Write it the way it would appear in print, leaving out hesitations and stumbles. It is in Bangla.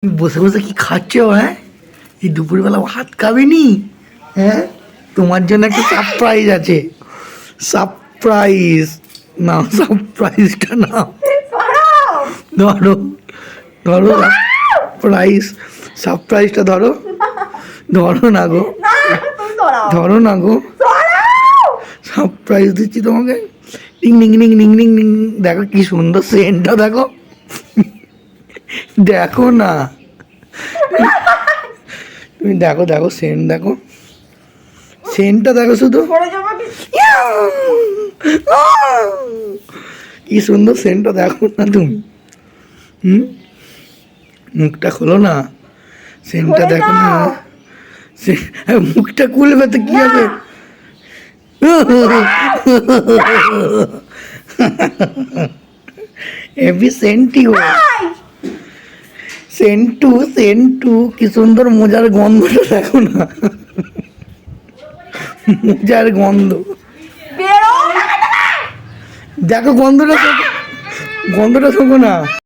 বসে বসে কি খাচ্ছ? হ্যাঁ, এই দুপুরবেলা ভাত খাবে নি? হ্যাঁ, তোমার জন্য একটা সারপ্রাইজ আছে। সারপ্রাইজ নাও, সারপ্রাইজটা নাও। ধরো ধরো, সারপ্রাইজ, সারপ্রাইজটা ধরো। ধরো না গো, ধরো না গো, সারপ্রাইজ দিচ্ছি তোমাকে। Ding ding ding ding ding ding. দেখো কি সুন্দর সেন্টটা, দেখো দেখো না, তুমি দেখো, দেখো সেন্ট, দেখো সেন্টটা দেখো শুধু, কি সুন্দর সেন্টটা দেখো না তুমি। মুখটা খোলো না, সেন্টটা দেখো না। মুখটা খুলবে তো কি হবে? হেভি সেন্টি গো, সেন্টু সেন্টু, কি সুন্দর মজার গন্ধটা দেখো না, মজার গন্ধ দেখো, গন্ধটা, গন্ধটা শোকো না।